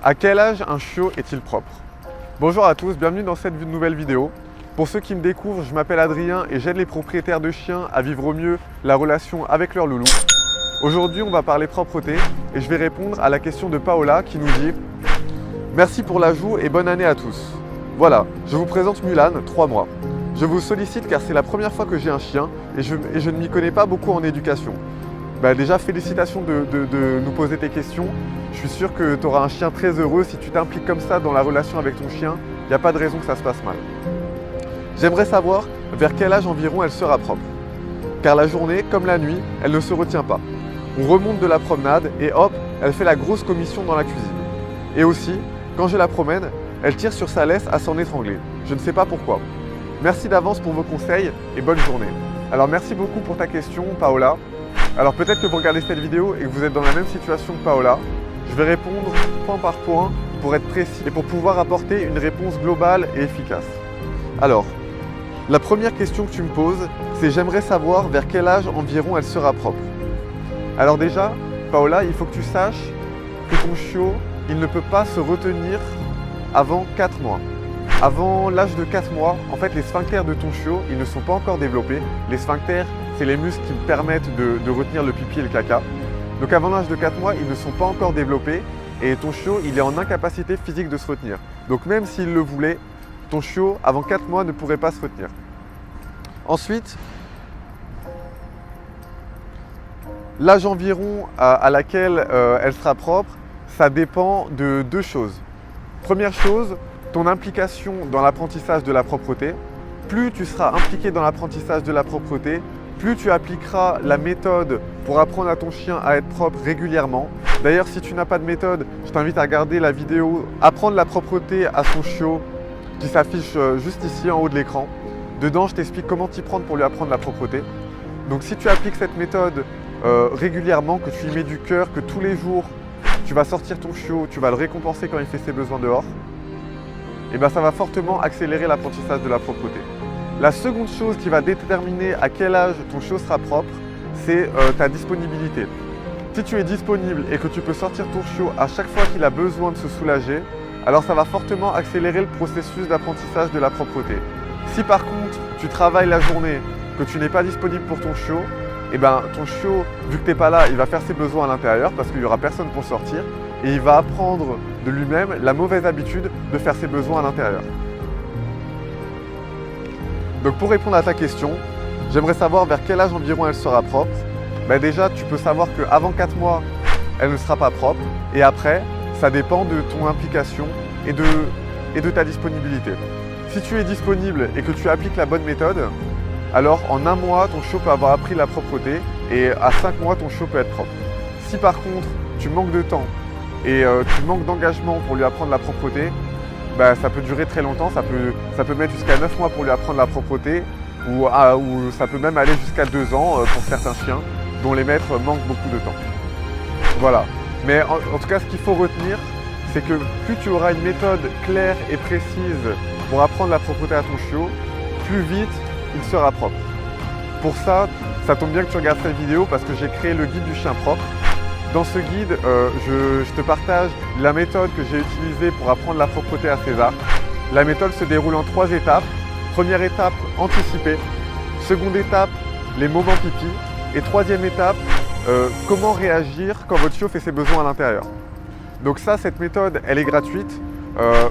À quel âge un chiot est-il propre? Bonjour à tous, bienvenue dans cette nouvelle vidéo. Pour ceux qui me découvrent, je m'appelle Adrien et j'aide les propriétaires de chiens à vivre au mieux la relation avec leur loulou. Aujourd'hui, on va parler propreté et je vais répondre à la question de Paola qui nous dit « Merci pour l'ajout et bonne année à tous. Voilà, je vous présente Mulan, 3 mois. Je vous sollicite car c'est la première fois que j'ai un chien et je ne m'y connais pas beaucoup en éducation. Déjà, félicitations de nous poser tes questions. Je suis sûr que tu auras un chien très heureux. Si tu t'impliques comme ça dans la relation avec ton chien, il n'y a pas de raison que ça se passe mal. J'aimerais savoir vers quel âge environ elle sera propre. Car la journée, comme la nuit, elle ne se retient pas. On remonte de la promenade et hop, elle fait la grosse commission dans la cuisine. Et aussi, quand je la promène, elle tire sur sa laisse à s'en étrangler. Je ne sais pas pourquoi. Merci d'avance pour vos conseils et bonne journée. Alors merci beaucoup pour ta question, Paola. Alors peut-être que vous regardez cette vidéo et que vous êtes dans la même situation que Paola. Je vais répondre point par point pour être précis et pour pouvoir apporter une réponse globale et efficace. Alors, la première question que tu me poses, c'est j'aimerais savoir vers quel âge environ elle sera propre. Alors déjà, Paola, il faut que tu saches que ton chiot, il ne peut pas se retenir avant 4 mois. Avant l'âge de 4 mois, en fait, les sphincters de ton chiot, ils ne sont pas encore développés. Les sphincters, c'est les muscles qui permettent de retenir le pipi et le caca. Donc avant l'âge de 4 mois, ils ne sont pas encore développés et ton chiot, il est en incapacité physique de se retenir. Donc même s'il le voulait, ton chiot, avant 4 mois, ne pourrait pas se retenir. Ensuite, l'âge environ à laquelle elle sera propre, ça dépend de 2 choses. Première chose, ton implication dans l'apprentissage de la propreté. Plus tu seras impliqué dans l'apprentissage de la propreté, plus tu appliqueras la méthode pour apprendre à ton chien à être propre régulièrement. D'ailleurs, si tu n'as pas de méthode, je t'invite à regarder la vidéo « Apprendre la propreté à son chiot » qui s'affiche juste ici en haut de l'écran. Dedans, je t'explique comment t'y prendre pour lui apprendre la propreté. Donc si tu appliques cette méthode régulièrement, que tu y mets du cœur, que tous les jours, tu vas sortir ton chiot, tu vas le récompenser quand il fait ses besoins dehors, et ça va fortement accélérer l'apprentissage de la propreté. La seconde chose qui va déterminer à quel âge ton chiot sera propre, c'est ta disponibilité. Si tu es disponible et que tu peux sortir ton chiot à chaque fois qu'il a besoin de se soulager, alors ça va fortement accélérer le processus d'apprentissage de la propreté. Si par contre tu travailles la journée, que tu n'es pas disponible pour ton chiot, ton chiot, vu que tu n'es pas là, il va faire ses besoins à l'intérieur parce qu'il n'y aura personne pour sortir et il va apprendre de lui-même la mauvaise habitude de faire ses besoins à l'intérieur. Donc pour répondre à ta question, j'aimerais savoir vers quel âge environ elle sera propre. Déjà, tu peux savoir qu'avant 4 mois, elle ne sera pas propre. Et après, ça dépend de ton implication et de ta disponibilité. Si tu es disponible et que tu appliques la bonne méthode, alors en 1 mois, ton chiot peut avoir appris la propreté et à 5 mois, ton chiot peut être propre. Si par contre, tu manques de temps et tu manques d'engagement pour lui apprendre la propreté, ça peut durer très longtemps, ça peut mettre jusqu'à 9 mois pour lui apprendre la propreté ou ça peut même aller jusqu'à 2 ans pour certains chiens dont les maîtres manquent beaucoup de temps. Voilà. Mais en tout cas, ce qu'il faut retenir, c'est que plus tu auras une méthode claire et précise pour apprendre la propreté à ton chiot, plus vite il sera propre. Pour ça, ça tombe bien que tu regardes cette vidéo parce que j'ai créé le guide du chien propre. Dans ce guide, je te partage la méthode que j'ai utilisée pour apprendre la propreté à César. La méthode se déroule en 3 étapes. Première étape, anticiper. Seconde étape, les moments pipi. Et troisième étape, comment réagir quand votre chiot fait ses besoins à l'intérieur. Donc ça, cette méthode, elle est gratuite.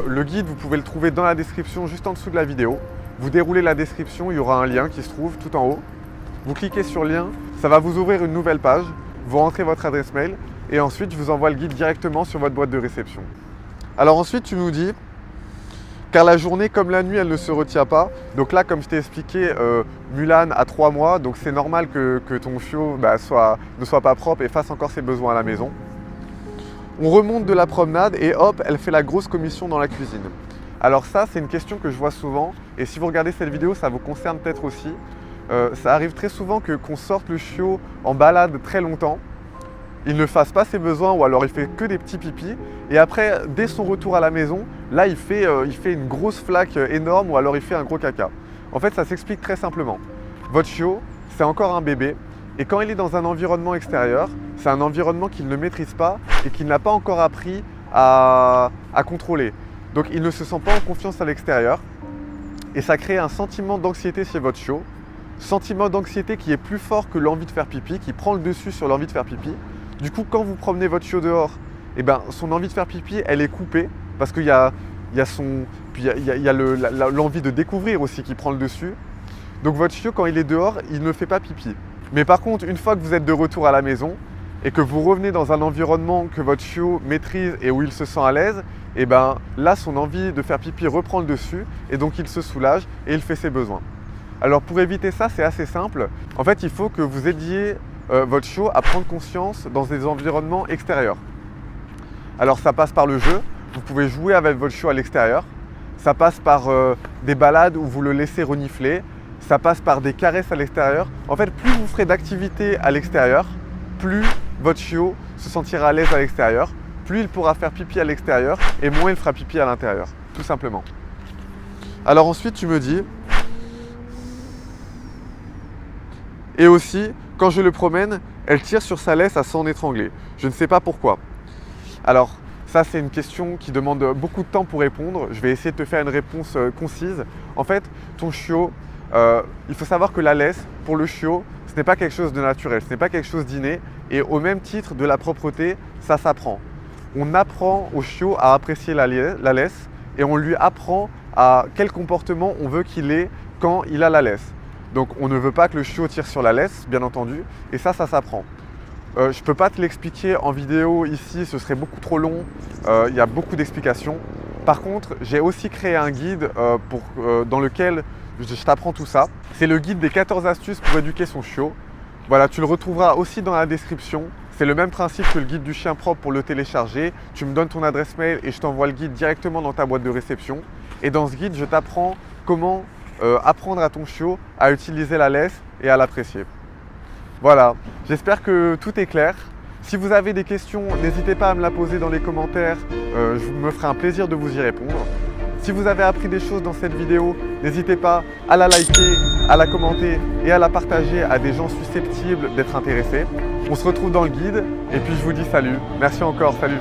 Le guide, vous pouvez le trouver dans la description, juste en dessous de la vidéo. Vous déroulez la description, il y aura un lien qui se trouve tout en haut. Vous cliquez sur le lien, ça va vous ouvrir une nouvelle page. Vous rentrez votre adresse mail et ensuite je vous envoie le guide directement sur votre boîte de réception. Alors ensuite tu nous dis, car la journée comme la nuit elle ne se retient pas. Donc là comme je t'ai expliqué, Mulan a 3 mois, donc c'est normal que ton chiot ne soit pas propre et fasse encore ses besoins à la maison. On remonte de la promenade et hop, elle fait la grosse commission dans la cuisine. Alors ça c'est une question que je vois souvent et si vous regardez cette vidéo ça vous concerne peut-être aussi. Ça arrive très souvent qu'on sorte le chiot en balade très longtemps, il ne fasse pas ses besoins ou alors il fait que des petits pipis et après, dès son retour à la maison, là il fait une grosse flaque énorme ou alors il fait un gros caca. En fait, ça s'explique très simplement. Votre chiot, c'est encore un bébé et quand il est dans un environnement extérieur, c'est un environnement qu'il ne maîtrise pas et qu'il n'a pas encore appris à contrôler. Donc il ne se sent pas en confiance à l'extérieur et ça crée un sentiment d'anxiété chez votre chiot. Sentiment d'anxiété qui est plus fort que l'envie de faire pipi, qui prend le dessus sur l'envie de faire pipi. Du coup, quand vous promenez votre chiot dehors, eh ben, son envie de faire pipi, elle est coupée parce qu'il y a l'envie de découvrir aussi qui prend le dessus. Donc votre chiot, quand il est dehors, il ne fait pas pipi. Mais par contre, une fois que vous êtes de retour à la maison et que vous revenez dans un environnement que votre chiot maîtrise et où il se sent à l'aise, eh ben, là, son envie de faire pipi reprend le dessus et donc il se soulage et il fait ses besoins. Alors pour éviter ça, c'est assez simple. En fait, il faut que vous aidiez votre chiot à prendre conscience dans des environnements extérieurs. Alors ça passe par le jeu, vous pouvez jouer avec votre chiot à l'extérieur. Ça passe par des balades où vous le laissez renifler. Ça passe par des caresses à l'extérieur. En fait, plus vous ferez d'activités à l'extérieur, plus votre chiot se sentira à l'aise à l'extérieur, plus il pourra faire pipi à l'extérieur et moins il fera pipi à l'intérieur, tout simplement. Alors ensuite, tu me dis, et aussi, quand je le promène, elle tire sur sa laisse à s'en étrangler. Je ne sais pas pourquoi. Alors, ça c'est une question qui demande beaucoup de temps pour répondre. Je vais essayer de te faire une réponse concise. En fait, ton chiot, il faut savoir que la laisse, pour le chiot, ce n'est pas quelque chose de naturel, ce n'est pas quelque chose d'inné. Et au même titre de la propreté, ça s'apprend. On apprend au chiot à apprécier la laisse et on lui apprend à quel comportement on veut qu'il ait quand il a la laisse. Donc on ne veut pas que le chiot tire sur la laisse, bien entendu, et ça s'apprend. Je ne peux pas te l'expliquer en vidéo ici, ce serait beaucoup trop long, il y a beaucoup d'explications. Par contre, j'ai aussi créé un guide dans lequel je t'apprends tout ça. C'est le guide des 14 astuces pour éduquer son chiot. Voilà, tu le retrouveras aussi dans la description. C'est le même principe que le guide du chien propre pour le télécharger. Tu me donnes ton adresse mail et je t'envoie le guide directement dans ta boîte de réception. Et dans ce guide, je t'apprends comment apprendre à ton chiot à utiliser la laisse et à l'apprécier. Voilà, j'espère que tout est clair. Si vous avez des questions, n'hésitez pas à me la poser dans les commentaires, je me ferai un plaisir de vous y répondre. Si vous avez appris des choses dans cette vidéo, n'hésitez pas à la liker, à la commenter et à la partager à des gens susceptibles d'être intéressés. On se retrouve dans le guide et puis je vous dis salut. Merci encore, salut.